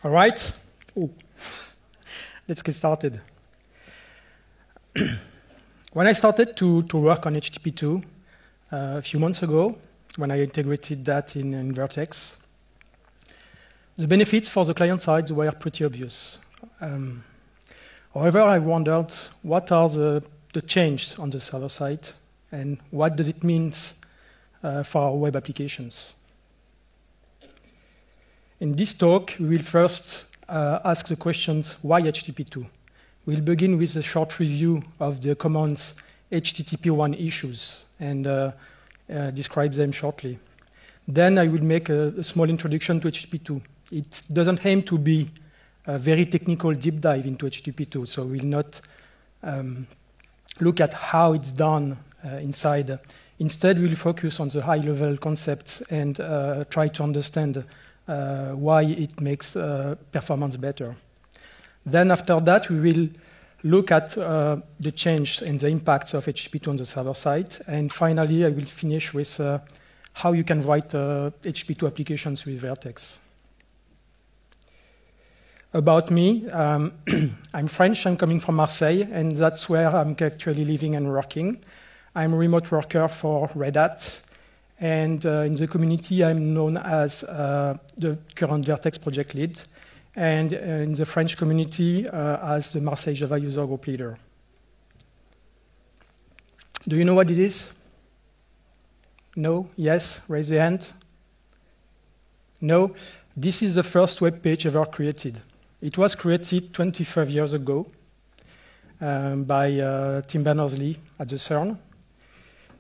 All right. Ooh. Let's get started. When I started to work on HTTP2 a few months ago, when I integrated that in Vertex, the benefits for the client side were pretty obvious. However, I wondered what are the changes on the server side and what does it mean for our web applications. In this talk, we will first ask the questions, why HTTP2? We'll begin with a short review of the commands HTTP1 issues and describe them shortly. Then I will make a small introduction to HTTP2. It doesn't aim to be a very technical deep dive into HTTP2, so we'll not look at how it's done inside. Instead, we'll focus on the high-level concepts and try to understand why it makes performance better. Then after that, we will look at the change and the impacts of HTTP2 on the server side. And finally, I will finish with how you can write HTTP2 applications with Vertex. About me, I'm French, I'm coming from Marseille, and that's where I'm actually living and working. I'm a remote worker for Red Hat. And in the community, I'm known as the current Vertex project lead, and in the French community as the Marseille Java user group leader. Do you know what it is? No? Yes? Raise the hand. No? This is the first web page ever created. It was created 25 years ago by Tim Berners-Lee at the CERN.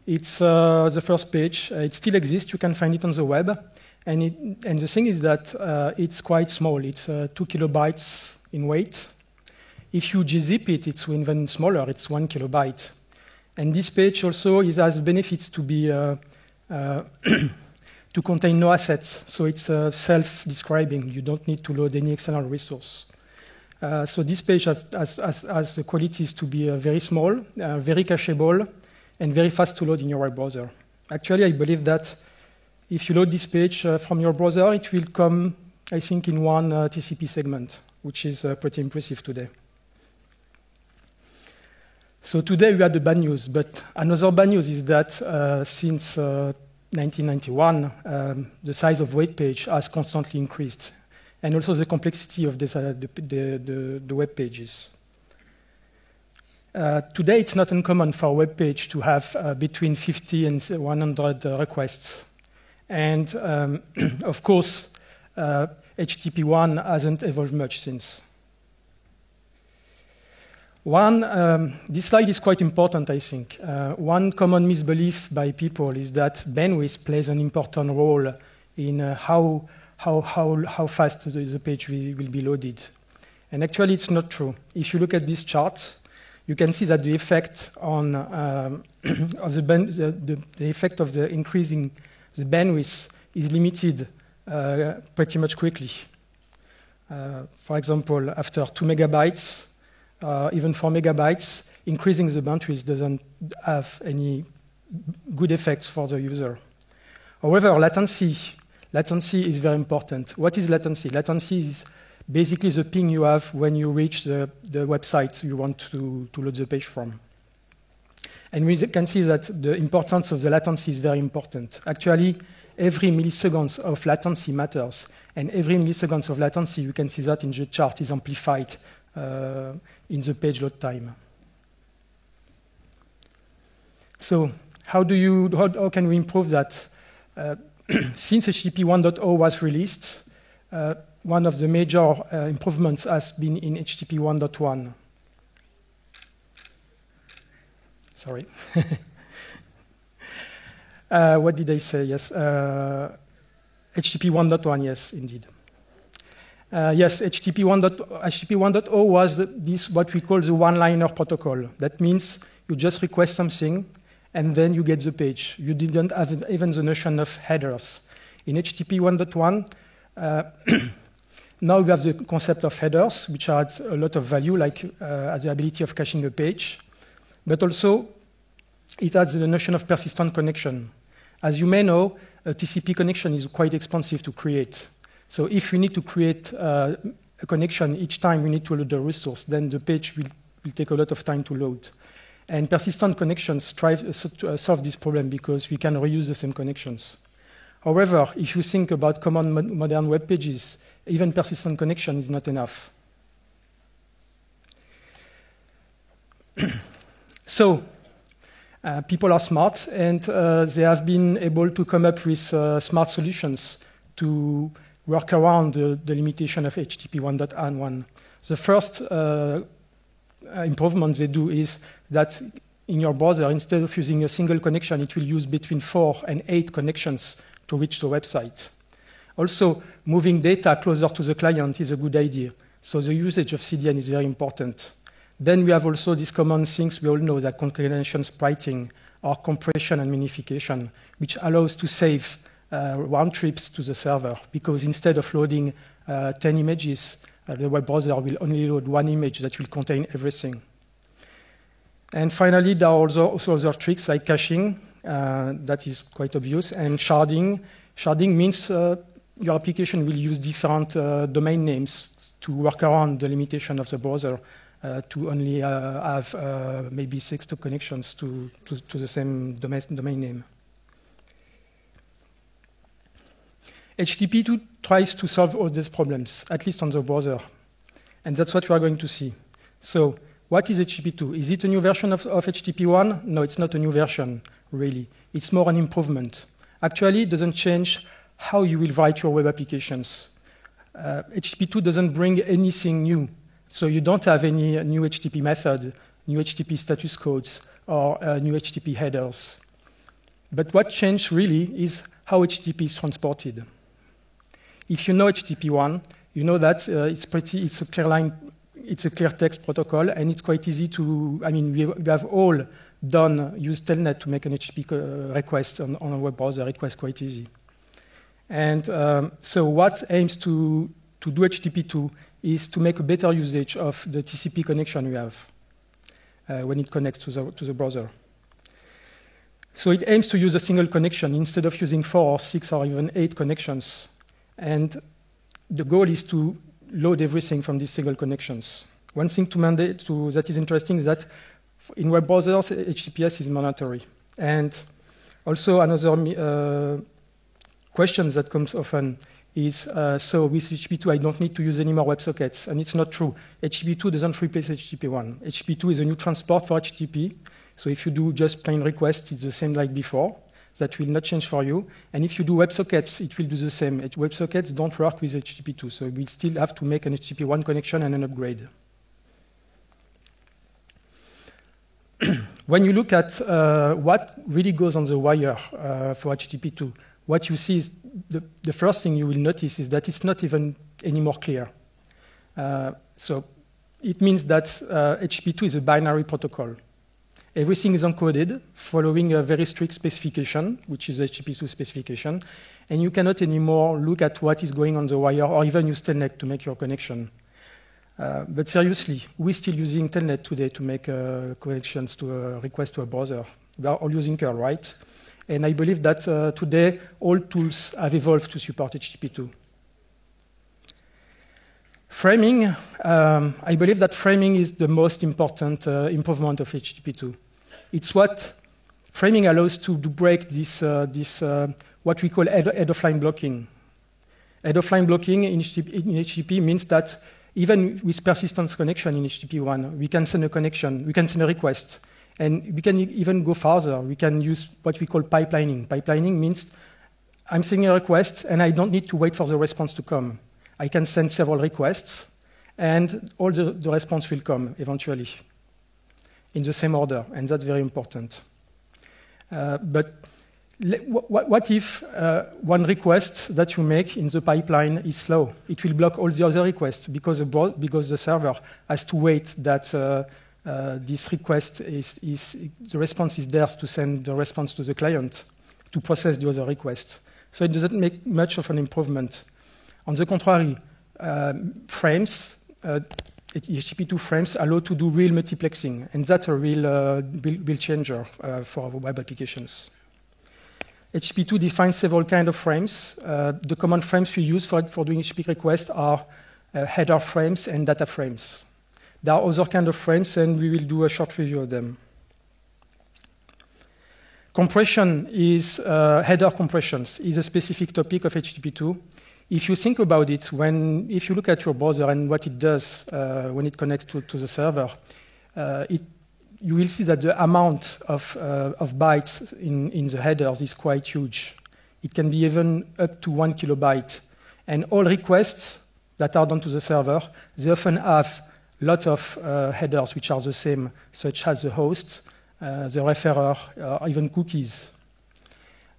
It's the first page. It still exists. You can find it on the web. And the thing is that it's quite small. It's 2 kilobytes in weight. If you gzip it, it's even smaller. It's 1 kilobyte. And this page also has benefits to be to contain no assets. So it's self-describing. You don't need to load any external resource. So this page has the qualities to be very small, very cacheable, and very fast to load in your web browser. Actually, I believe that if you load this page from your browser, it will come, I think, in one TCP segment, which is pretty impressive today. So today we had the bad news, but another bad news is that since 1991, the size of web page has constantly increased, and also the complexity of the web pages. Today, it's not uncommon for a web page to have between 50 and 100 requests. And of course, HTTP1 hasn't evolved much since. This slide is quite important, I think. One common misbelief by people is that bandwidth plays an important role in how fast the page will be loaded. And actually, it's not true. If you look at this chart, you can see that the effect on of the effect of the increasing the bandwidth is limited pretty much quickly. For example, after 2 megabytes, even 4 megabytes, increasing the bandwidth doesn't have any good effects for the user. However, latency is very important. What is latency? Latency is basically the ping you have when you reach the website you want to load the page from. And we can see that the importance of the latency is very important. Actually, every millisecond of latency matters. And every millisecond of latency, you can see that in the chart, is amplified in the page load time. So how can we improve that? Since HTTP 1.0 was released, one of the major improvements has been in HTTP 1.1. Sorry. What did I say? Yes. HTTP 1.1, yes, indeed. Yes, HTTP 1.0 was this what we call the one-liner protocol. That means you just request something, and then you get the page. You didn't have even the notion of headers. In HTTP 1.1, now we have the concept of headers, which adds a lot of value, like the ability of caching a page. But also, it adds the notion of persistent connection. As you may know, a TCP connection is quite expensive to create. So if we need to create a connection each time we need to load the resource, then the page will take a lot of time to load. And persistent connections try to solve this problem because we can reuse the same connections. However, if you think about common modern web pages, even persistent connection is not enough. So, people are smart, and they have been able to come up with smart solutions to work around the limitation of HTTP 1.1. The first improvement they do is that in your browser, instead of using a single connection, it will use between 4 and 8 connections to reach the website. Also, moving data closer to the client is a good idea. So the usage of CDN is very important. Then we have also these common things we all know, that concatenation spriting or compression and minification, which allows to save round trips to the server, because instead of loading 10 images, the web browser will only load 1 image that will contain everything. And finally, there are also other tricks like caching, that is quite obvious, and sharding. Sharding means your application will use different domain names to work around the limitation of the browser to only have maybe 6 connections to the same domain name. HTTP2 tries to solve all these problems, at least on the browser. And that's what we are going to see. So what is HTTP2? Is it a new version of HTTP1? No, it's not a new version, really. It's more an improvement. Actually, it doesn't change how you will write your web applications. HTTP2 doesn't bring anything new. So you don't have any new HTTP method, new HTTP status codes, or new HTTP headers. But what changed really is how HTTP is transported. If you know HTTP1, you know that it's a clear text protocol, and it's quite easy to, we have all used Telnet to make an HTTP request on a web browser. It was quite easy. And so what aims to do HTTP2 is to make a better usage of the TCP connection we have when it connects to the browser. So it aims to use a single connection instead of using 4 or 6 or even 8 connections. And the goal is to load everything from these single connections. One thing that is interesting is that in web browsers, HTTPS is mandatory. And also another question that comes often is, so with HTTP2, I don't need to use any more WebSockets. And it's not true. HTTP2 doesn't replace HTTP1. HTTP2 is a new transport for HTTP. So if you do just plain requests, it's the same like before. That will not change for you. And if you do WebSockets, it will do the same. WebSockets don't work with HTTP2, so we'll still have to make an HTTP1 connection and an upgrade. When you look at what really goes on the wire for HTTP2, what you see is the first thing you will notice is that it's not even any more clear. So it means that HTTP2 is a binary protocol. Everything is encoded following a very strict specification, which is the HTTP2 specification, and you cannot anymore look at what is going on the wire or even use Telnet to make your connection. But seriously, we're still using Telnet today to make connections to a request to a browser. We are all using curl, right? And I believe that today all tools have evolved to support HTTP2. Framing, I believe that framing is the most important improvement of HTTP2. It's what framing allows to break this what we call head-of-line blocking. Head-of-line blocking in HTTP means that even with persistence connection in HTTP1, we can send a connection, we can send a request, and we can even go farther. We can use what we call pipelining. Pipelining means I'm sending a request, and I don't need to wait for the response to come. I can send several requests, and all the response will come eventually in the same order, and that's very important. But what if one request that you make in the pipeline is slow? It will block all the other requests because the server has to wait that this request the response is theirs to send the response to the client to process the other requests. So it doesn't make much of an improvement. On the contrary, frames, HTTP2 frames allow to do real multiplexing, and that's a real changer for web applications. HTTP2 defines several kinds of frames. The common frames we use for doing HTTP requests are header frames and data frames. There are other kinds of frames, and we will do a short review of them. Compression is header compressions is a specific topic of HTTP2. If you think about it, if you look at your browser and what it does when it connects to the server, you will see that the amount of bytes in the headers is quite huge. It can be even up to 1 kilobyte. And all requests that are done to the server, they often have lots of headers which are the same, such as the host, the referrer, or even cookies.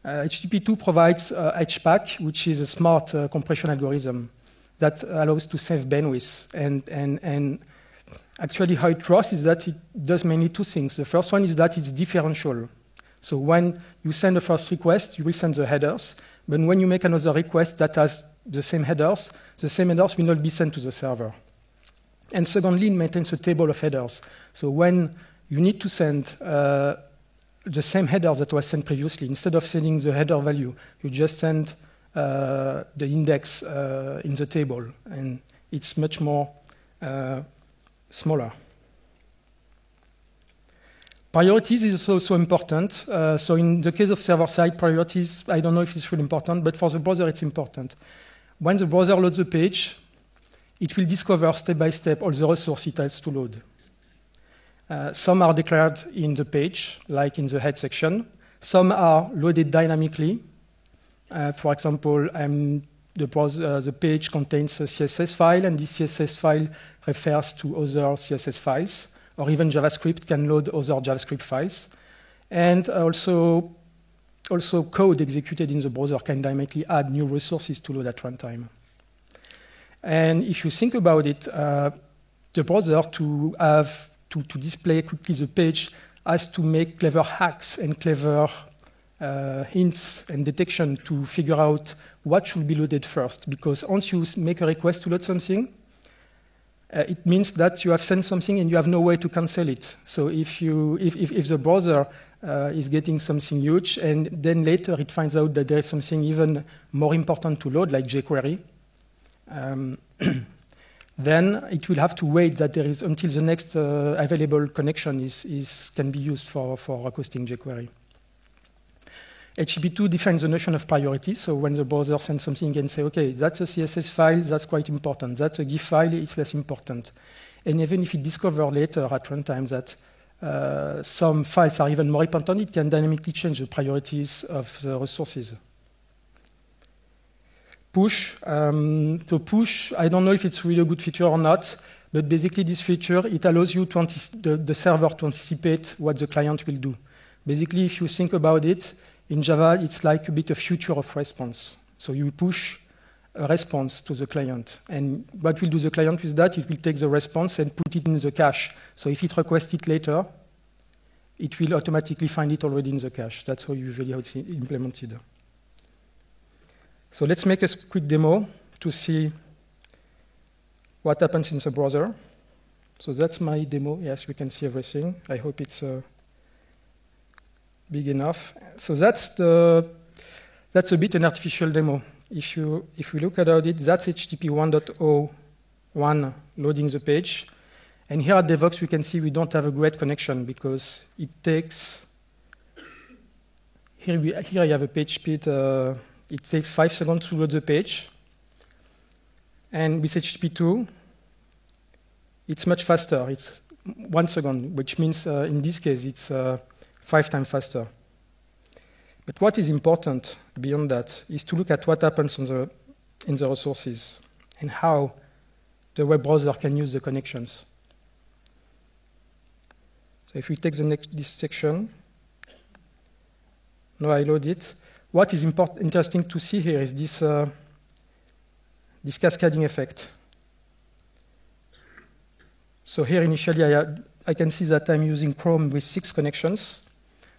HTTP2 provides HPAC, which is a smart compression algorithm that allows to save bandwidth. And actually how it works is that it does mainly two things. The first one is that it's differential. So when you send a first request, you will send the headers. But when you make another request that has the same headers will not be sent to the server. And secondly, it maintains a table of headers. So when you need to send the same headers that was sent previously, instead of sending the header value, you just send the index in the table. And it's much more smaller. Priorities is also important. So in the case of server-side priorities, I don't know if it's really important, but for the browser, it's important. When the browser loads a page, it will discover step by step all the resources it has to load. Some are declared in the page, like in the head section. Some are loaded dynamically. For example, the page contains a CSS file, and this CSS file refers to other CSS files, or even JavaScript can load other JavaScript files. And also code executed in the browser can dynamically add new resources to load at runtime. And if you think about it, the browser to display quickly the page has to make clever hacks and clever hints and detection to figure out what should be loaded first. Because once you make a request to load something, it means that you have sent something and you have no way to cancel it. So if the browser is getting something huge and then later it finds out that there is something even more important to load, like jQuery, then it will have to wait that there is until the next available connection can be used for requesting jQuery. HTTP2 defines the notion of priority. So when the browser sends something, you can say, okay, that's a CSS file, that's quite important. That's a GIF file, it's less important. And even if it discovers later at runtime that some files are even more important, it can dynamically change the priorities of the resources. Push. So push, I don't know if it's really a good feature or not, but basically this feature, it allows you to the server to anticipate what the client will do. Basically, if you think about it, in Java, it's like a bit of future of response. So you push a response to the client. And what will do the client with that? It will take the response and put it in the cache. So if it requests it later, it will automatically find it already in the cache. That's usually how it's implemented. So let's make a quick demo to see what happens in the browser. So that's my demo. Yes, we can see everything. I hope it's big enough. So that's a bit an artificial demo. If we look at it, that's HTTP 1.0.1 loading the page. And here at Devoxx, we can see we don't have a great connection because it takes, here I have a page speed, it takes 5 seconds to load the page. And with HTTP2, it's much faster. It's 1 second, which means in this case, it's 5 times faster. But what is important beyond that is to look at what happens in the resources and how the web browser can use the connections. So if we take this section, now I load it. What is interesting to see here is this cascading effect. So here initially I can see that I'm using Chrome with 6 connections.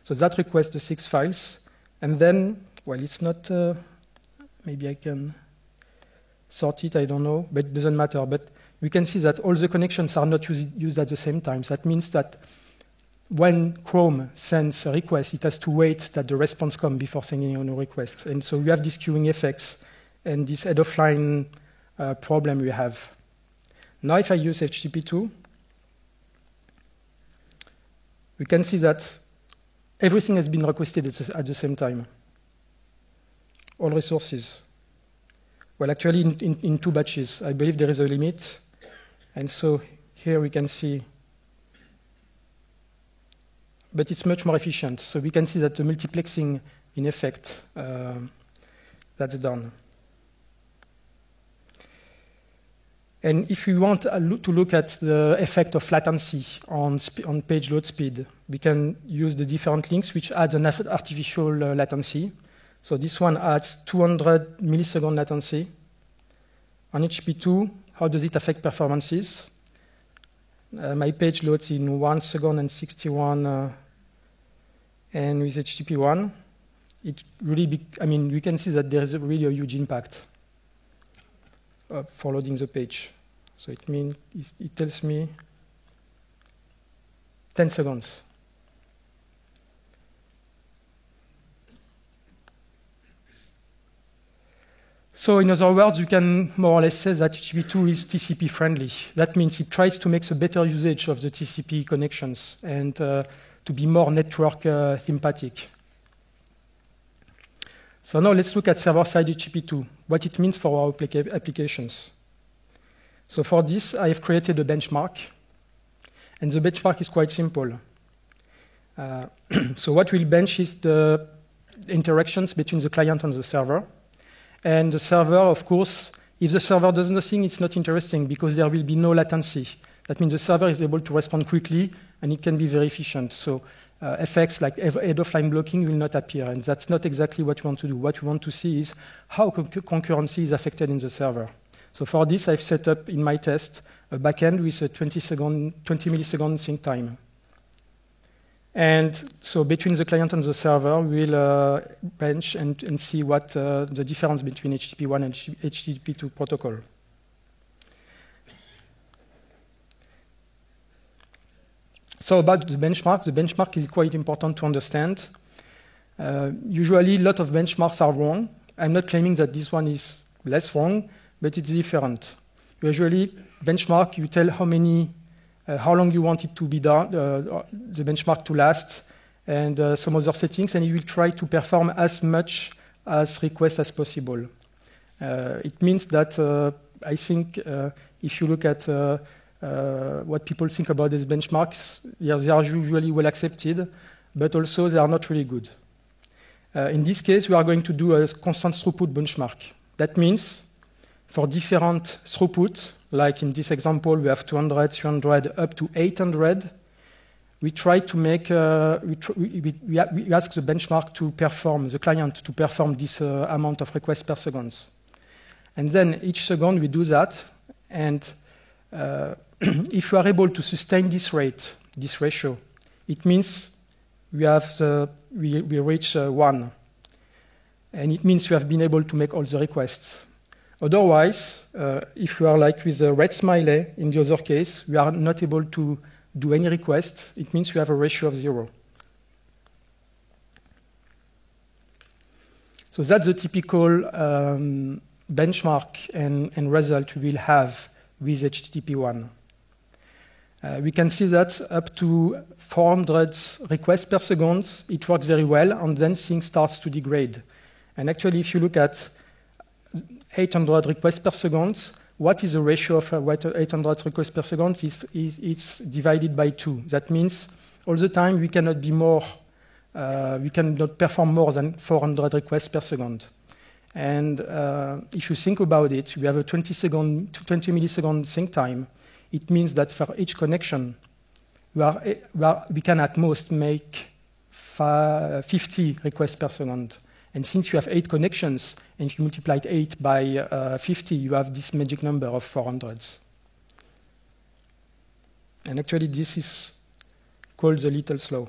So that requests the 6 files. And then, well, it's not, maybe I can sort it, I don't know, but it doesn't matter. But we can see that all the connections are not used at the same time. So that means that when Chrome sends a request, it has to wait that the response comes before sending a new request. And so we have these queuing effects and this head-of-line problem we have. Now if I use HTTP2, we can see that everything has been requested at the same time. All resources. Well, actually, in 2 batches. I believe there is a limit. And so here we can see, but it's much more efficient. So we can see that the multiplexing, in effect, that's done. And if we want to look at the effect of latency on page load speed, we can use the different links which add an artificial latency. So this one adds 200 millisecond latency. On HTTP2, how does it affect performances? My page loads in 1 second and 61, and with HTTP1, it really, we can see that there is really a huge impact for loading the page. So it means it tells me 10 seconds. So in other words, you can more or less say that HTTP2 is TCP friendly. That means it tries to make a better usage of the TCP connections and to be more network thematic. So now let's look at server-side HTTP2, what it means for our applications. So for this, I have created a benchmark. And the benchmark is quite simple. So what we'll bench is the interactions between the client and the server. And the server, of course, if the server does nothing, it's not interesting because there will be no latency. That means the server is able to respond quickly and it can be very efficient. So effects like head-of-line blocking will not appear, and that's not exactly what we want to do. What we want to see is how concurrency is affected in the server. So for this, I've set up in my test a backend with a 20 millisecond sync time. And so between the client and the server, we'll bench and see what the difference between HTTP1 and HTTP2 protocol. So about the benchmark is quite important to understand. Usually, a lot of benchmarks are wrong. I'm not claiming that this one is less wrong, but it's different. Usually, benchmark, you tell how long you want it to be done, the benchmark to last, and some other settings, and you will try to perform as much as request as possible. It means that I think if you look at what people think about these benchmarks, they are usually well accepted, but also they are not really good. In this case, we are going to do a constant throughput benchmark. That means for different throughput, like in this example, we have 200, 300, up to 800, we try to make, we ask the benchmark to perform, the client to perform this amount of requests per second. And then each second we do that, and if you are able to sustain this rate, this ratio, it means we reach 1. And it means you have been able to make all the requests. Otherwise, if you are like with a red smiley in the other case, we are not able to do any requests. It means you have a ratio of 0. So that's the typical benchmark and result we will have with HTTP1. We can see that up to 400 requests per second, it works very well, and then things starts to degrade. And actually, if you look at 800 requests per second, what is the ratio of 800 requests per second? It's divided by 2. That means all the time we cannot be more, we cannot perform more than 400 requests per second. And if you think about it, we have a 20 millisecond sync time. It means that for each connection, we can at most make 50 requests per second. And since you have 8 connections, and if you multiply 8 by 50, you have this magic number of 400s. And actually, this is called the Little's law.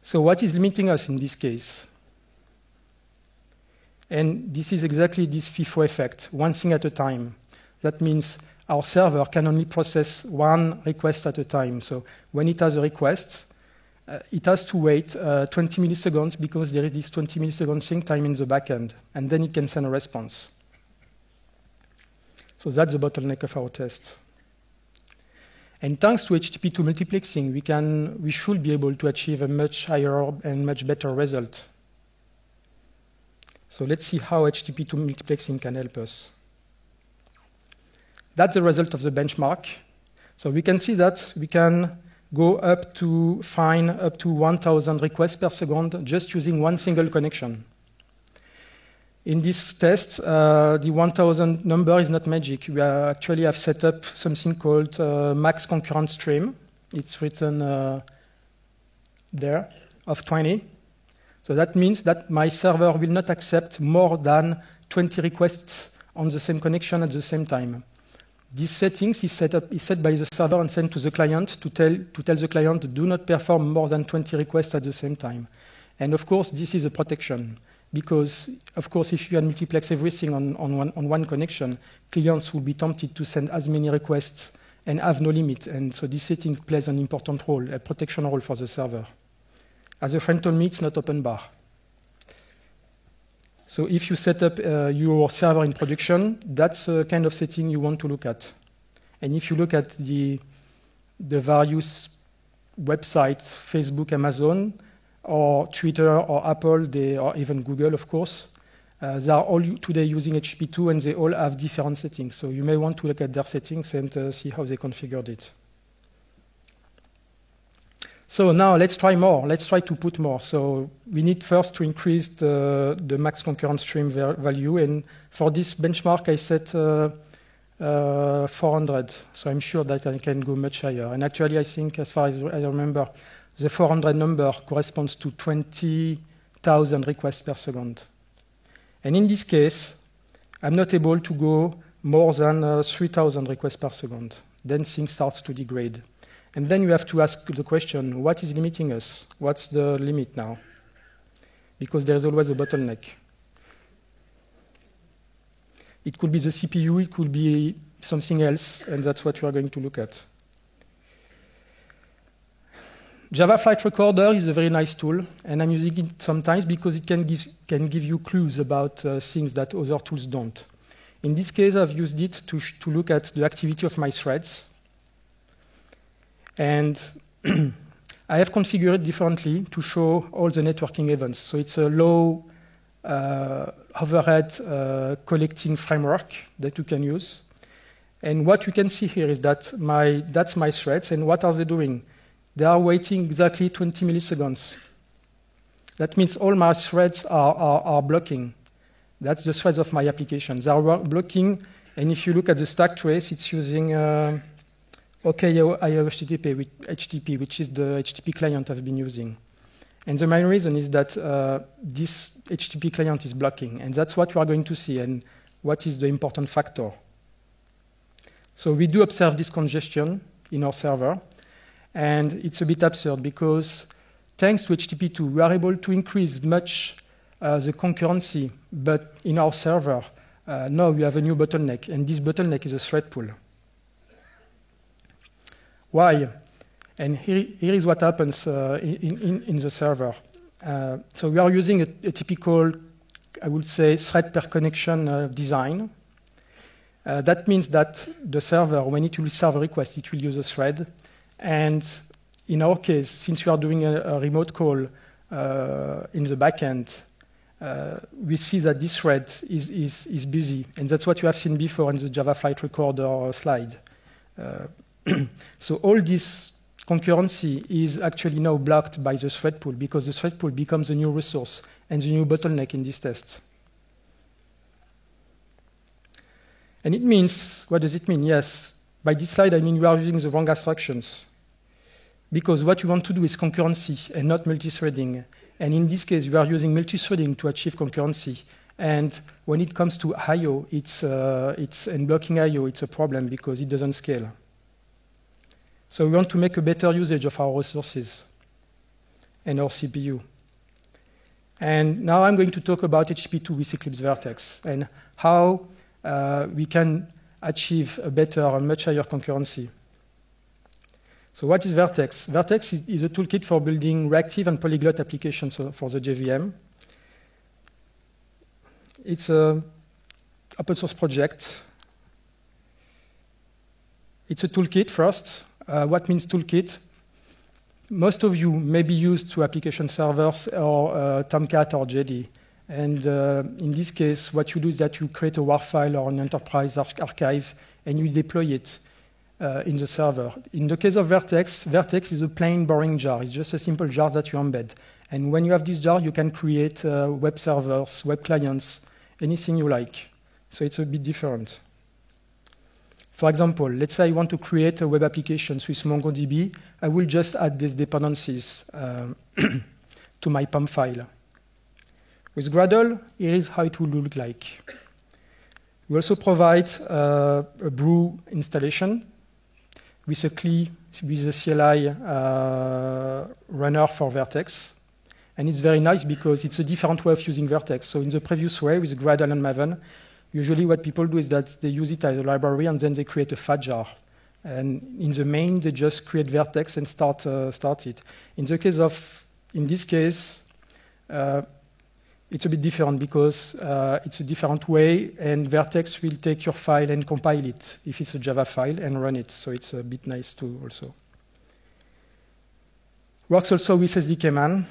So what is limiting us in this case? And this is exactly this FIFO effect, one thing at a time. That means our server can only process one request at a time. So when it has a request, it has to wait 20 milliseconds because there is this 20 millisecond sync time in the backend, and then it can send a response. So that's the bottleneck of our test. And thanks to HTTP2 multiplexing, we should be able to achieve a much higher and much better result. So let's see how HTTP2 multiplexing can help us. That's the result of the benchmark. So we can see that we can go up to find up to 1,000 requests per second just using one single connection. In this test, the 1,000 number is not magic. We actually have set up something called max concurrent stream. It's written there of 20. So that means that my server will not accept more than 20 requests on the same connection at the same time. These settings is set by the server and sent to the client to tell the client do not perform more than 20 requests at the same time. And of course, this is a protection. Because, of course, if you had multiplex everything on one connection, clients will be tempted to send as many requests and have no limit. And so this setting plays an important role, a protection role for the server. As a friend told me, it's not open bar. So if you set up your server in production, that's a kind of setting you want to look at. And if you look at the various websites, Facebook, Amazon, or Twitter, or Apple, or even Google, of course. They are all today using HTTP2, and they all have different settings. So you may want to look at their settings and see how they configured it. So now let's try more. Let's try to put more. So we need first to increase the max concurrent stream value. And for this benchmark, I set 400. So I'm sure that I can go much higher. And actually, I think, as far as I remember, the 400 number corresponds to 20,000 requests per second. And in this case, I'm not able to go more than 3,000 requests per second. Then things start to degrade. And then you have to ask the question, what is limiting us? What's the limit now? Because there is always a bottleneck. It could be the CPU, it could be something else, and that's what we are going to look at. Java Flight Recorder is a very nice tool, and I'm using it sometimes because it can give you clues about things that other tools don't. In this case, I've used it to look at the activity of my threads. And I have configured it differently to show all the networking events. So it's a low overhead collecting framework that you can use. And what you can see here is that that's my threads, and what are they doing? They are waiting exactly 20 milliseconds. That means all my threads are blocking. That's the threads of my application. They are blocking, and if you look at the stack trace, it's using OKIO-HTTP, which is the HTTP client I've been using. And the main reason is that this HTTP client is blocking, and that's what we are going to see, and what is the important factor. So we do observe this congestion in our server. And it's a bit absurd because thanks to HTTP2, we are able to increase much the concurrency, but in our server, now we have a new bottleneck, and this bottleneck is a thread pool. Why? And here is what happens in the server. So we are using a typical, I would say, thread per connection design. That means that the server, when it will serve a request, it will use a thread. And in our case, since we are doing a remote call in the backend, we see that this thread is busy. And that's what you have seen before in the Java Flight Recorder slide. So all this concurrency is actually now blocked by the thread pool because the thread pool becomes a new resource and the new bottleneck in this test. And it means, what does it mean? Yes. By this slide, I mean we are using the wrong abstractions. Because what we want to do is concurrency and not multithreading. And in this case, we are using multithreading to achieve concurrency. And when it comes to I/O, and blocking I/O, it's a problem because it doesn't scale. So we want to make a better usage of our resources and our CPU. And now I'm going to talk about HTTP2 with Eclipse Vertex and how we can achieve a better and much higher concurrency. So what is Vertex? Vertex is a toolkit for building reactive and polyglot applications for the JVM. It's an open source project. It's a toolkit first. What means toolkit? Most of you may be used to application servers or Tomcat or JD. And in this case, what you do is that you create a WAR file or an enterprise archive, and you deploy it in the server. In the case of Vertex, Vertex is a plain, boring jar. It's just a simple jar that you embed. And when you have this jar, you can create web servers, web clients, anything you like. So it's a bit different. For example, let's say I want to create a web application with MongoDB. I will just add these dependencies to my POM file. With Gradle, here is how it will look like. We also provide a Brew installation with a CLI, with a CLI runner for Vertex. And it's very nice because it's a different way of using Vertex. So in the previous way, with Gradle and Maven, usually what people do is that they use it as a library and then they create a fat jar. And in the main, they just create Vertex and start it. In this case, it's a bit different because it's a different way, and Vertex will take your file and compile it if it's a Java file and run it. So it's a bit nice too also. Works also with SDKman.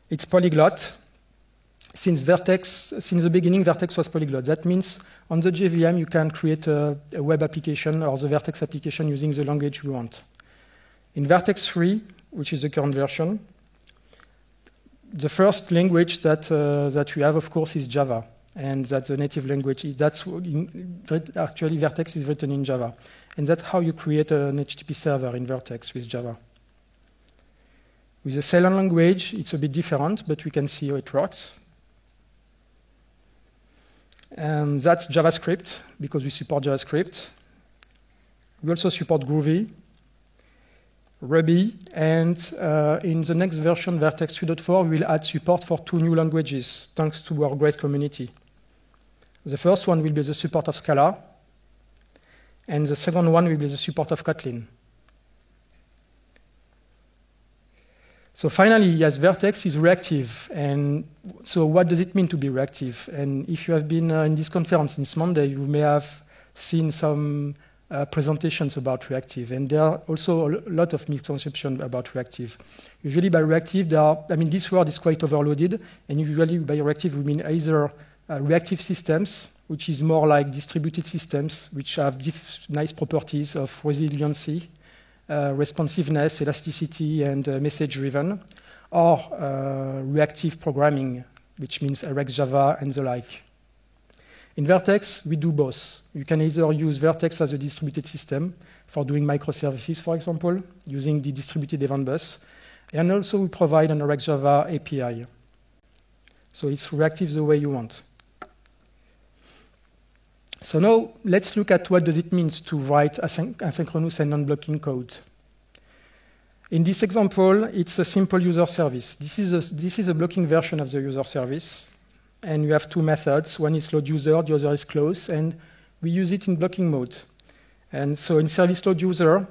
It's polyglot. Since the beginning, Vertex was polyglot. That means on the JVM, you can create a web application or the Vertex application using the language you want. In Vertex 3, which is the current version, the first language that we have, of course, is Java, and that's the native language. Actually, Vertex is written in Java, and that's how you create an HTTP server in Vertex with Java. With the Ceylon language, it's a bit different, but we can see how it works. And that's JavaScript, because we support JavaScript. We also support Groovy, Ruby, and in the next version, Vertex 3.4, we will add support for 2 new languages, thanks to our great community. The first one will be the support of Scala, and the second one will be the support of Kotlin. So finally, yes, Vertex is reactive. And so what does it mean to be reactive? And if you have been in this conference since Monday, you may have seen some presentations about reactive. And there are also a lot of misconceptions about reactive. Usually by reactive, this word is quite overloaded. And usually by reactive, we mean either reactive systems, which is more like distributed systems, which have nice properties of resiliency, responsiveness, elasticity, and message-driven, or reactive programming, which means RxJava and the like. In Vertex, we do both. You can either use Vertex as a distributed system for doing microservices, for example, using the distributed event bus, and also we provide an RxJava API. So it's reactive the way you want. So now let's look at what does it mean to write asynchronous and non-blocking code. In this example, it's a simple user service. This is a blocking version of the user service. And we have 2 methods. One is load user, the other is close, and we use it in blocking mode. And so in service load user,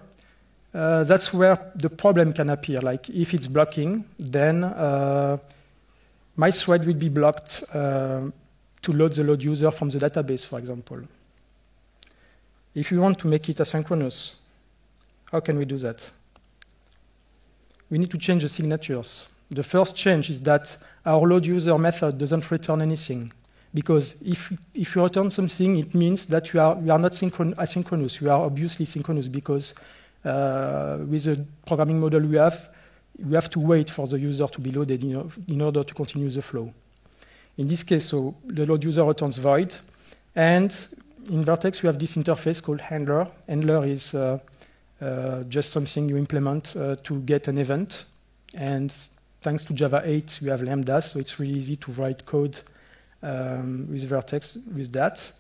that's where the problem can appear. Like if it's blocking, then my thread will be blocked to load the load user from the database, for example. If we want to make it asynchronous, how can we do that? We need to change the signatures. The first change is that our load user method doesn't return anything. Because if you return something, it means that we are not asynchronous. We are obviously synchronous because with the programming model we have to wait for the user to be loaded in order to continue the flow. In this case, so the load user returns void. And in Vertex, we have this interface called handler. Handler is just something you implement to get an event. And thanks to Java 8, we have Lambda, so it's really easy to write code with Vertex with that.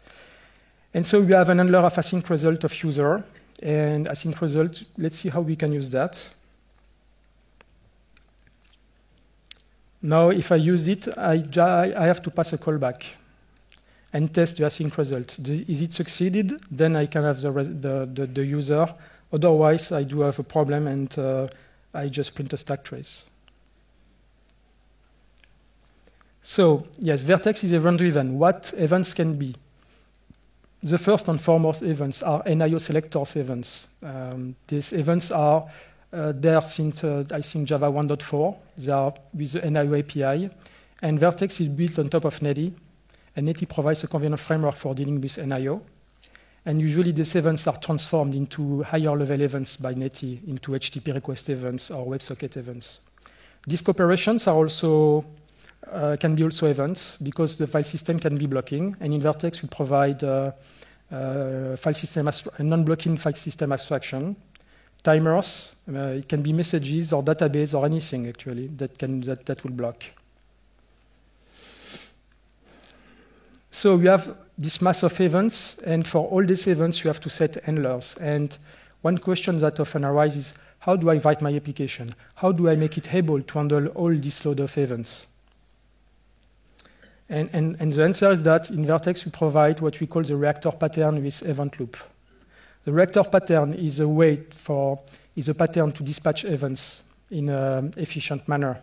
And so we have an handler of async result of user. And async result, let's see how we can use that. Now, if I use it, I have to pass a callback. and test the async result. Is it succeeded? Then I can have the user. Otherwise, I do have a problem, and I just print a stack trace. So yes, Vertex is event-driven. What events can be? The first and foremost events are NIO selectors events. These events are there since, I think, Java 1.4. They are with the NIO API. And Vertex is built on top of Netty. And Netty provides a convenient framework for dealing with NIO. And usually these events are transformed into higher-level events by Netty, into HTTP request events or WebSocket events. Disk operations are also can be also events because the file system can be blocking. And in Vertex, we provide file system non-blocking file system abstraction. Timers, it can be messages or database or anything actually that will block. So we have this mass of events, and for all these events, you have to set handlers. And one question that often arises is, how do I write my application? How do I make it able to handle all this load of events? And the answer is that in Vertex, we provide what we call the reactor pattern with event loop. The reactor pattern is a pattern to dispatch events in an efficient manner.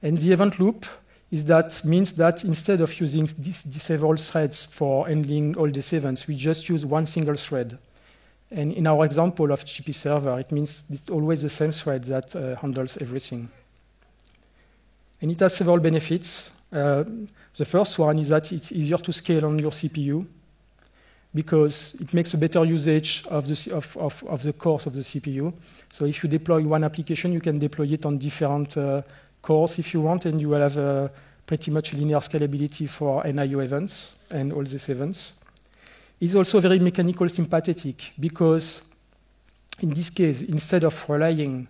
And the event loop means that instead of using several threads for handling all these events, we just use one single thread. And in our example of HTTP server, it means it's always the same thread that handles everything. And it has several benefits. The first one is that it's easier to scale on your CPU because it makes a better usage of the cores of the CPU. So if you deploy one application, you can deploy it on different cores if you want, and you will have pretty much linear scalability for NIO events and all these events. It's also very mechanical sympathetic because in this case, instead of relying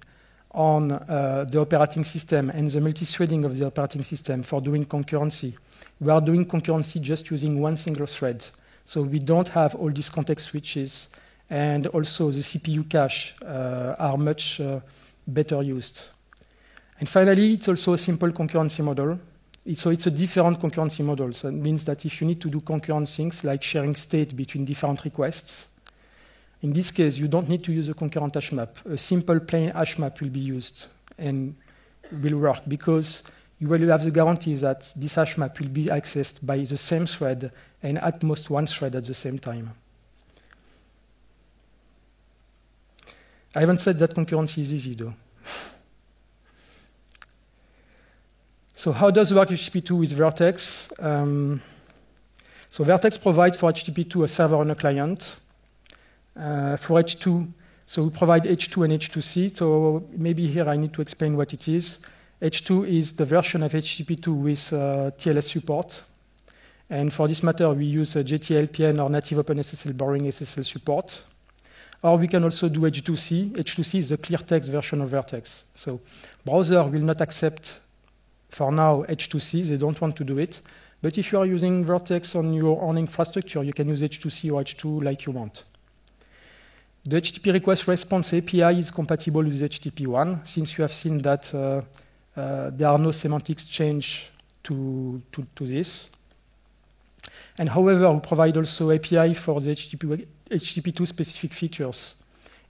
on the operating system and the multi-threading of the operating system for doing concurrency, we are doing concurrency just using one single thread. So we don't have all these context switches, and also the CPU cache are much better used. And finally, it's also a simple concurrency model. So it's a different concurrency model. So it means that if you need to do concurrent things like sharing state between different requests, in this case, you don't need to use a concurrent hash map. A simple plain hash map will be used and will work because you will have the guarantee that this hash map will be accessed by the same thread and at most one thread at the same time. I haven't said that concurrency is easy, though. So how does work HTTP2 with Vertex? So Vertex provides for HTTP2 a server and a client. For H2, so we provide H2 and H2C. So maybe here I need to explain what it is. H2 is the version of HTTP2 with TLS support. And for this matter, we use JTLPN or native OpenSSL borrowing SSL support. Or we can also do H2C. H2C is the clear text version of Vertex. So browser will not accept, for now, H2C. They don't want to do it. But if you are using Vertex on your own infrastructure, you can use H2C or H2 like you want. The HTTP request response API is compatible with HTTP1, since you have seen that there are no semantics change to this. And however, we provide also API for the HTTP2 specific features.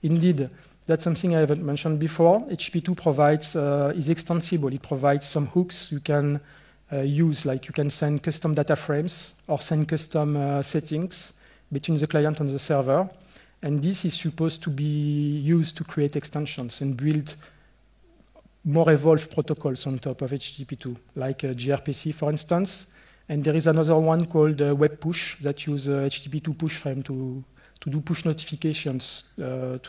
Indeed, that's something I haven't mentioned before. HTTP2 provides, is extensible. It provides some hooks you can use, like you can send custom data frames or send custom settings between the client and the server. And this is supposed to be used to create extensions and build more evolved protocols on top of HTTP2, like gRPC, for instance. And there is another one called Web Push that uses HTTP2 push frame to do push notifications to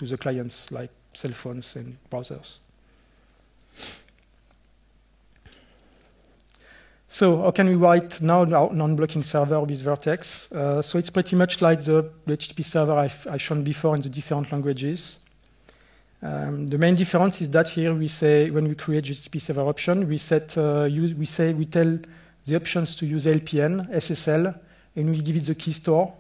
the clients, like cell phones and browsers. So how can we write now non-blocking server with Vertex? So it's pretty much like the HTTP server I've shown before in the different languages. The main difference is that here we say, when we create HTTP server option, we tell the options to use LPN, SSL, and we give it the key store.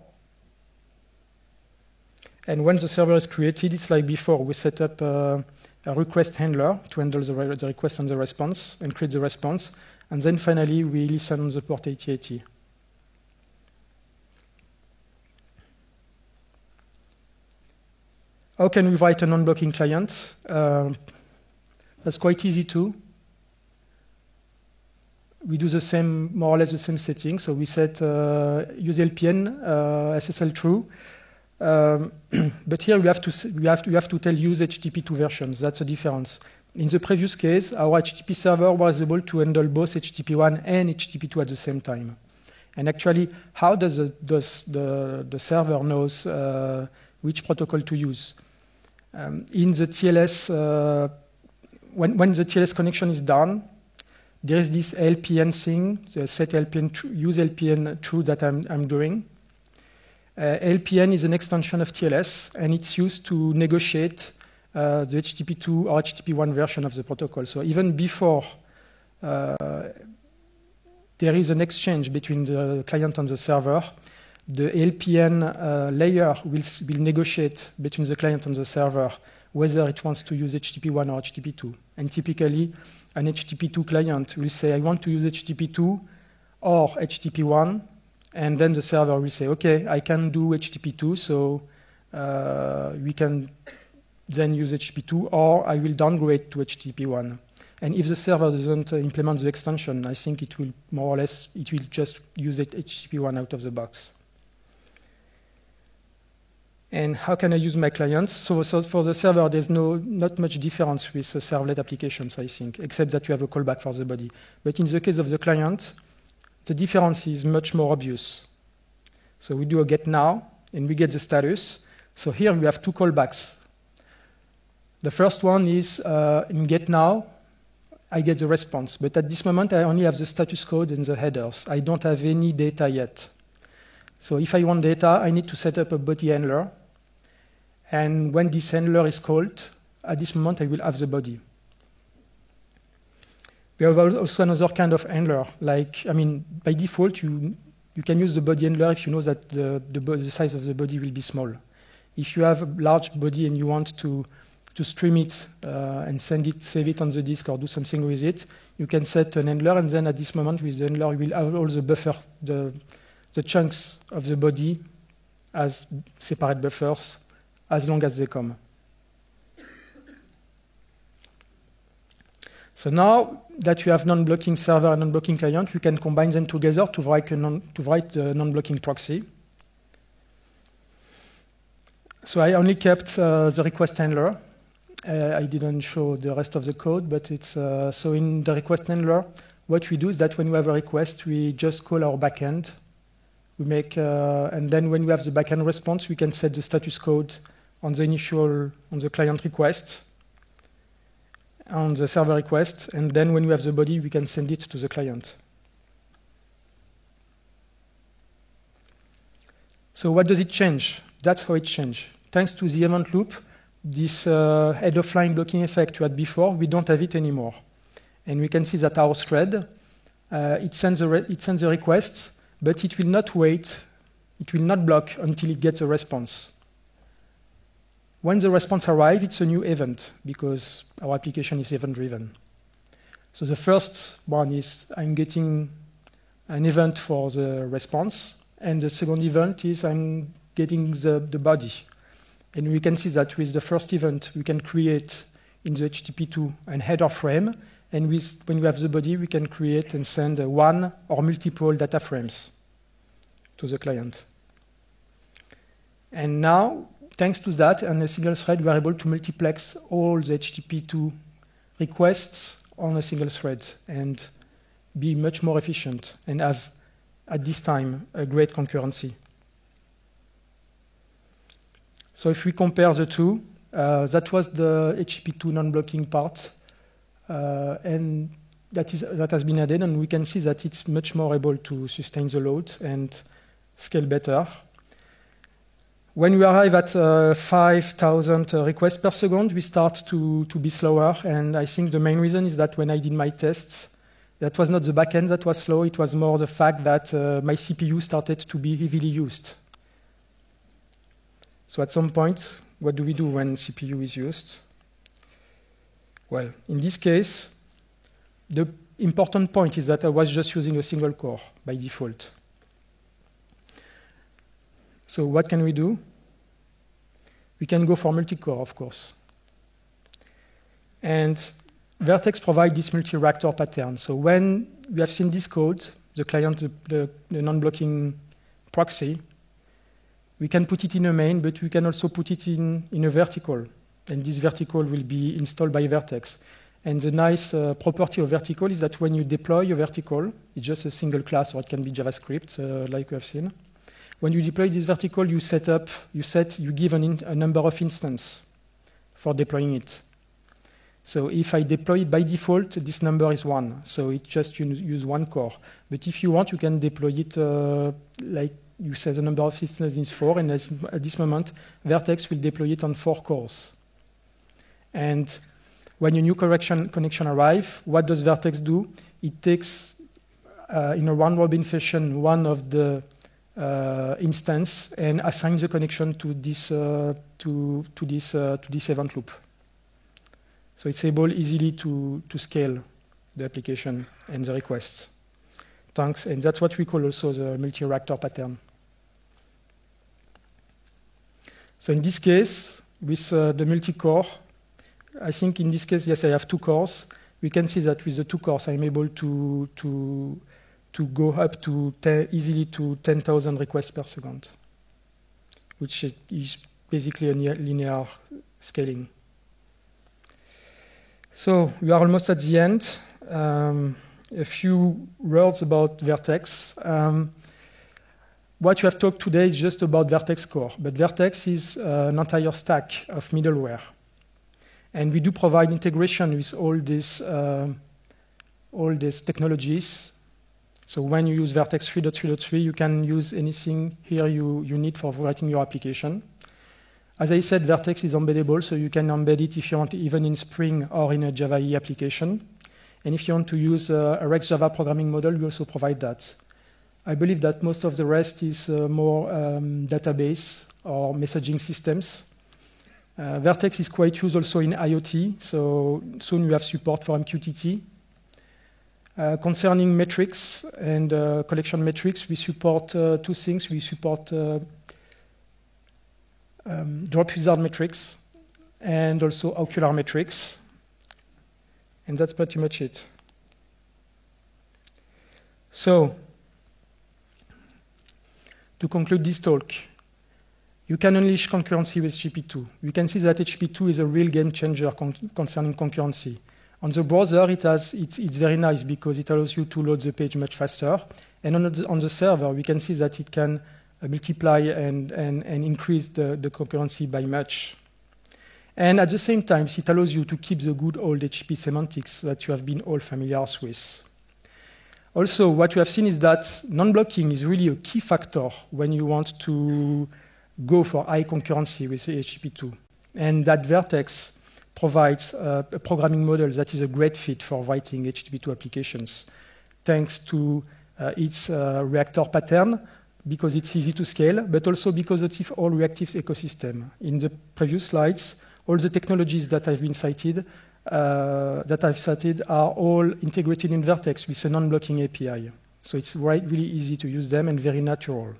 And when the server is created, it's like before. We set up a request handler to handle the request and the response and create the response. And then finally, we listen on the port 8080. How can we write a non-blocking client? That's quite easy too. We do the same, more or less the same setting. So we set use LPN, SSL true. But here we have to tell use HTTP2 versions. That's the difference. In the previous case, our HTTP server was able to handle both HTTP1 and HTTP2 at the same time. And actually, how does the server knows which protocol to use? In the TLS, when the TLS connection is done, there is this LPN thing, the set LPN use LPN true that I'm doing. LPN is an extension of TLS, and it's used to negotiate the HTTP2 or HTTP1 version of the protocol. So even before there is an exchange between the client and the server, the LPN layer will negotiate between the client and the server whether it wants to use HTTP1 or HTTP2. And typically, an HTTP2 client will say, I want to use HTTP2 or HTTP1, and then the server will say, OK, I can do HTTP2, so we can then use HTTP2, or I will downgrade to HTTP1. And if the server doesn't implement the extension, I think it will more or less, it will just use HTTP1 out of the box. And how can I use my clients? So for the server, there's not much difference with servlet applications, I think, except that you have a callback for the body. But in the case of the client, the difference is much more obvious. So we do a get now, and we get the status. So here we have two callbacks. The first one is in get now, I get the response. But at this moment, I only have the status code and the headers. I don't have any data yet. So if I want data, I need to set up a body handler. And when this handler is called, at this moment, I will have the body. We have also another kind of handler. Like, I mean, by default, you can use the body handler if you know that the size of the body will be small. If you have a large body and you want to stream it and save it on the disk or do something with it, you can set an handler, and then at this moment, with the handler, you will have all the buffer, the chunks of the body as separate buffers as long as they come. So now that you have non-blocking server and non-blocking client, we can combine them together to write the non-blocking proxy. So I only kept the request handler. I didn't show the rest of the code, but it's so in the request handler, what we do is that when we have a request, we just call our backend. We make, and then when we have the backend response, we can set the status code on the client request, on the server request, and then when we have the body, we can send it to the client. So what does it change? That's how it changes. Thanks to the event loop, this head of line blocking effect we had before, we don't have it anymore. And we can see that our thread, it sends a request, but it will not wait, it will not block until it gets a response. When the response arrives, it's a new event, because our application is event-driven. So the first one is I'm getting an event for the response, and the second event is I'm getting the body. And we can see that with the first event, we can create in the HTTP2 an header frame, and when we have the body, we can create and send one or multiple data frames to the client. And now, thanks to that, and a single thread, we are able to multiplex all the HTTP2 requests on a single thread and be much more efficient and have, at this time, a great concurrency. So if we compare the two, that was the HTTP2 non-blocking part, and that has been added, and we can see that it's much more able to sustain the load and scale better. When we arrive at 5,000 requests per second, we start to be slower, and I think the main reason is that when I did my tests, that was not the backend that was slow, it was more the fact that my CPU started to be heavily used. So at some point, what do we do when CPU is used? Well, in this case, the important point is that I was just using a single core by default. So what can we do? We can go for multi-core, of course. And Vertex provides this multi-reactor pattern. So when we have seen this code, the client, the non-blocking proxy, we can put it in a main, but we can also put it in a vertical. And this vertical will be installed by Vertex. And the nice property of vertical is that when you deploy a vertical, it's just a single class, or it can be JavaScript, like we have seen. When you deploy this vertical, you give a number of instances for deploying it. So if I deploy it by default, this number is 1. So it just use one core. But if you want, you can deploy it like you say the number of instances is 4, and at this moment, Vertex will deploy it on 4 cores. And when a new connection arrives, what does Vertex do? It takes, in a round-robin fashion, one of the instance and assigns the connection to this event loop. So it's able easily to scale the application and the requests. Thanks, and that's what we call also the multi-reactor pattern. So in this case, with the multi-core, I think in this case, yes, I have 2 cores. We can see that with the 2 cores, I'm able to go up to easily to 10,000 requests per second, which is basically a linear scaling. So we are almost at the end. A few words about Vertex. What you have talked today is just about Vertex core, but Vertex is an entire stack of middleware. And we do provide integration with all these technologies. So when you use Vertex 3.3.3, you can use anything here you need for writing your application. As I said, Vertex is embeddable, so you can embed it if you want, even in Spring or in a Java EE application. And if you want to use a Rex Java programming model, we also provide that. I believe that most of the rest is more database or messaging systems. Vertex is quite used also in IoT, so soon we have support for MQTT. Concerning metrics and collection metrics, we support 2 things. We support drop wizard metrics and also ocular metrics. And that's pretty much it. So, to conclude this talk, you can unleash concurrency with HTTP2. You can see that HTTP2 is a real game changer concerning concurrency. On the browser, it's very nice because it allows you to load the page much faster. And on the server, we can see that it can multiply and increase the concurrency by much. And at the same time, it allows you to keep the good old HTTP semantics that you have been all familiar with. Also, what you have seen is that non-blocking is really a key factor when you want to go for high concurrency with HTTP2. And that Vertex provides a programming model that is a great fit for writing HTTP2 applications, thanks to its reactor pattern, because it's easy to scale, but also because it's all reactive ecosystem. In the previous slides, all the technologies that I've cited are all integrated in Vertex with a non-blocking API. So it's really easy to use them and very natural.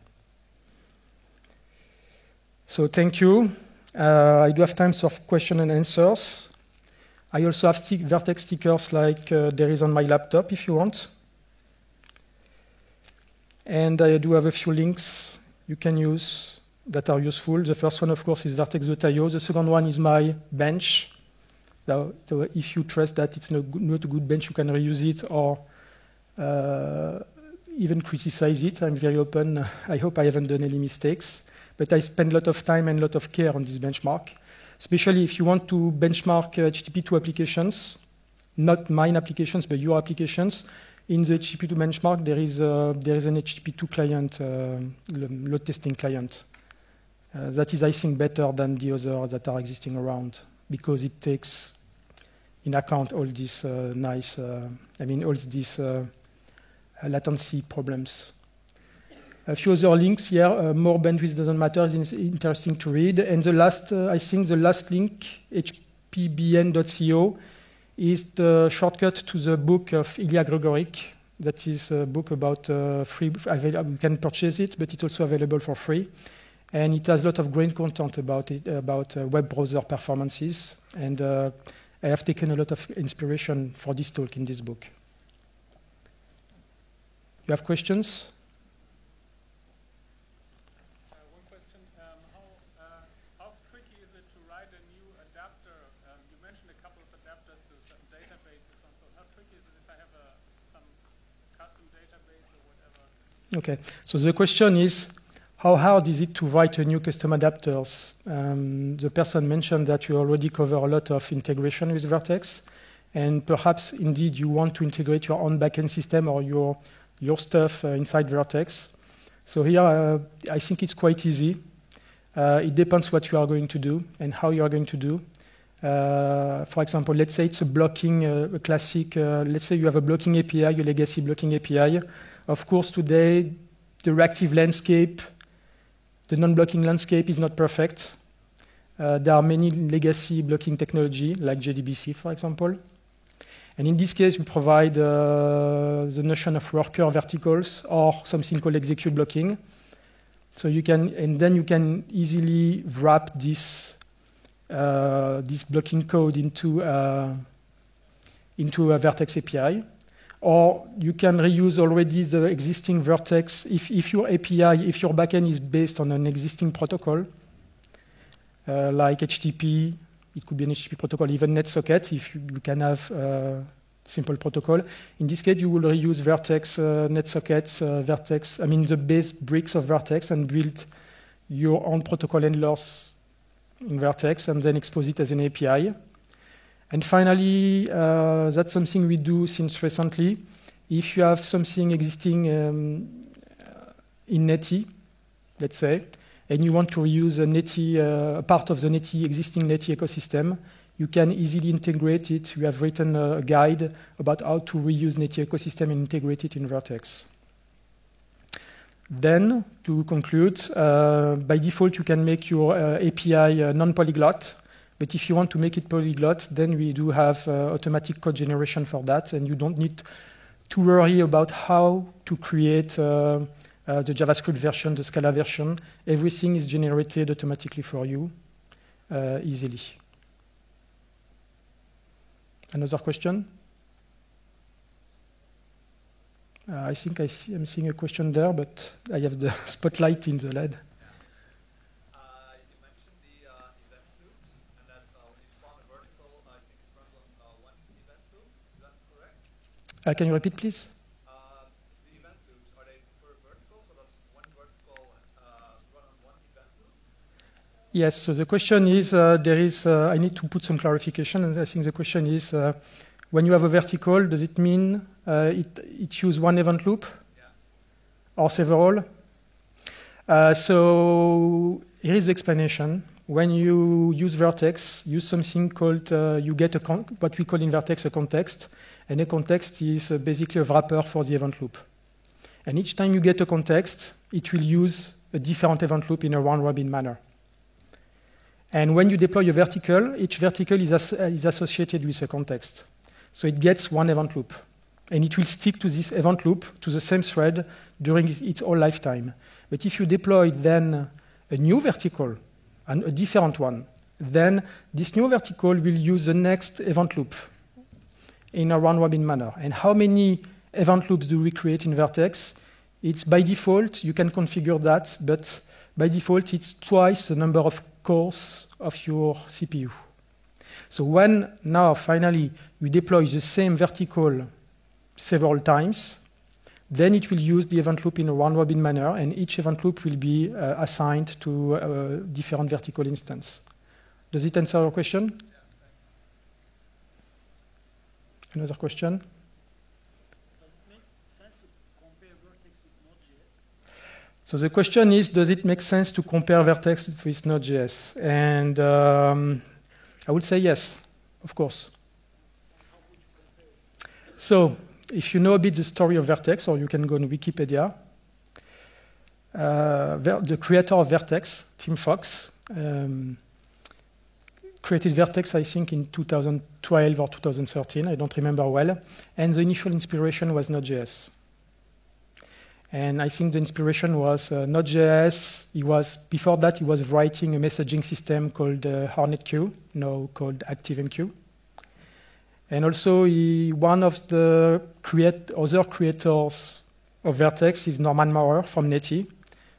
So thank you. I do have time for question and answers. I also have Vertex stickers like there is on my laptop if you want. And I do have a few links you can use that are useful. The first one, of course, is vertex.io. The second one is my bench. So if you trust that it's not a good bench, you can reuse it or even criticize it. I'm very open. I hope I haven't done any mistakes. But I spend a lot of time and a lot of care on this benchmark, especially if you want to benchmark HTTP2 applications, not mine applications, but your applications. In the HTTP2 benchmark, there is an HTTP2 client, load testing client. That is, I think, better than the others that are existing around because it takes in account all these all these latency problems. A few other links here. More bandwidth doesn't matter is interesting to read. And the last, I think the last link, hpbn.co, is the shortcut to the book of Ilya Grigoric. That is a book about free. You can purchase it, but it's also available for free. And it has a lot of great content about it, about web browser performances. And I have taken a lot of inspiration for this talk in this book. You have questions? One question. How tricky is it to write a new adapter? You mentioned a couple of adapters to certain databases. And so how tricky is it if I have some custom database or whatever? Okay. So the question is, how hard is it to write a new custom adapters? The person mentioned that you already cover a lot of integration with Vertex, and perhaps indeed you want to integrate your own backend system or your stuff inside Vertex. So here I think it's quite easy. It depends what you are going to do and how you are going to do. For example, let's say it's a blocking, a classic, let's say you have a blocking API, a legacy blocking API. Of course, today, the reactive landscape, the non-blocking landscape is not perfect. There are many legacy blocking technology, like JDBC, for example. And in this case, we provide the notion of worker verticals or something called execute blocking. So you can, and then you can easily wrap this blocking code into a Vertex API. Or you can reuse already the existing Vertex. If your API, if your backend is based on an existing protocol, like HTTP, it could be an HTTP protocol, even NetSocket, if you can have simple protocol. In this case, you will reuse Vertex, NetSockets, Vertex, I mean the base bricks of Vertex, and build your own protocol handlers in Vertex, and then expose it as an API. And finally, that's something we do since recently. If you have something existing in Netty, let's say, and you want to reuse a Netty, part of the Netty, existing Netty ecosystem, you can easily integrate it. We have written a guide about how to reuse Netty ecosystem and integrate it in Vertex. Then, to conclude, by default, you can make your API non-polyglot. But if you want to make it polyglot, then we do have automatic code generation for that, and you don't need to worry about how to create the JavaScript version, the Scala version. Everything is generated automatically for you easily. Another question? I think I'm seeing a question there, but I have the spotlight in the LED. Can you repeat, please? The event loops, are they per vertical? So does one vertical run on one event loop? Yes, so the question is, I need to put some clarification, and I think the question is, when you have a vertical, does it mean it uses one event loop? Yeah. Or several? So here is the explanation. When you use Vertex, use something called, you get what we call in Vertex a context. And a context is basically a wrapper for the event loop. And each time you get a context, it will use a different event loop in a round-robin manner. And when you deploy a vertical, each vertical is associated with a context. So it gets one event loop. And it will stick to this event loop, to the same thread, during its whole lifetime. But if you deploy then a new vertical, and a different one, then this new vertical will use the next event loop in a round-robin manner. And how many event loops do we create in Vertex? It's by default, you can configure that, but by default, it's twice the number of cores of your CPU. So when now, finally, you deploy the same vertical several times, then it will use the event loop in a round-robin manner, and each event loop will be assigned to a different vertical instance. Does it answer your question? Another question? Does it make sense to compare Vertex with Node.js? So the question is, does it make sense to compare Vertex with Node.js? And I would say yes, of course. So if you know a bit the story of Vertex, or you can go on Wikipedia, the creator of Vertex, Tim Fox, created Vertex, I think, in 2012 or 2013. I don't remember well. And the initial inspiration was Node.js. And I think the inspiration was Node.js. Before that, he was writing a messaging system called HornetQ, now called ActiveMQ. And also, one of the other creators of Vertex is Norman Maurer from Netty,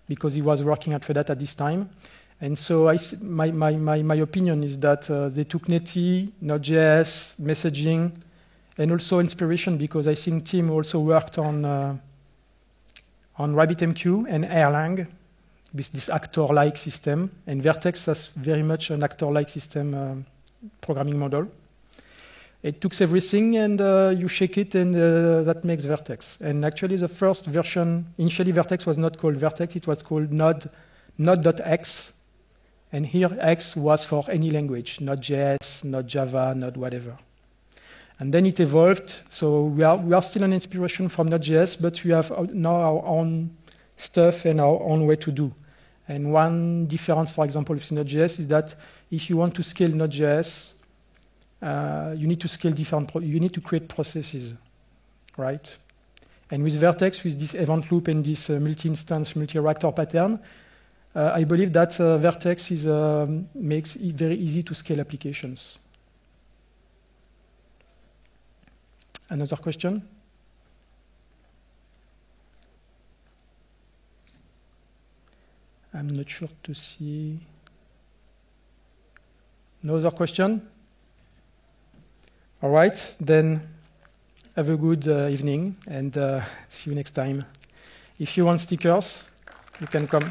because he was working at Red Hat at this time. And so my opinion is that they took Netty, Node.js, messaging, and also inspiration, because I think Tim also worked on RabbitMQ and Erlang with this actor-like system. And Vertex has very much an actor-like system programming model. It takes everything and you shake it, and that makes Vertex. And actually, the first version, initially Vertex was not called Vertex, it was called Node.x. And here X was for any language, not JS, not Java, not whatever. And then it evolved. So we are still an inspiration from Node.js, but we have now our own stuff and our own way to do. And one difference, for example, with Node.js is that if you want to scale Node.js, you need to scale you need to create processes, right? And with Vertex, with this event loop and this multi-instance, multi-reactor pattern, I believe that Vertex makes it very easy to scale applications. Another question? I'm not sure to see. No other question? All right, then have a good evening, and see you next time. If you want stickers, you can come.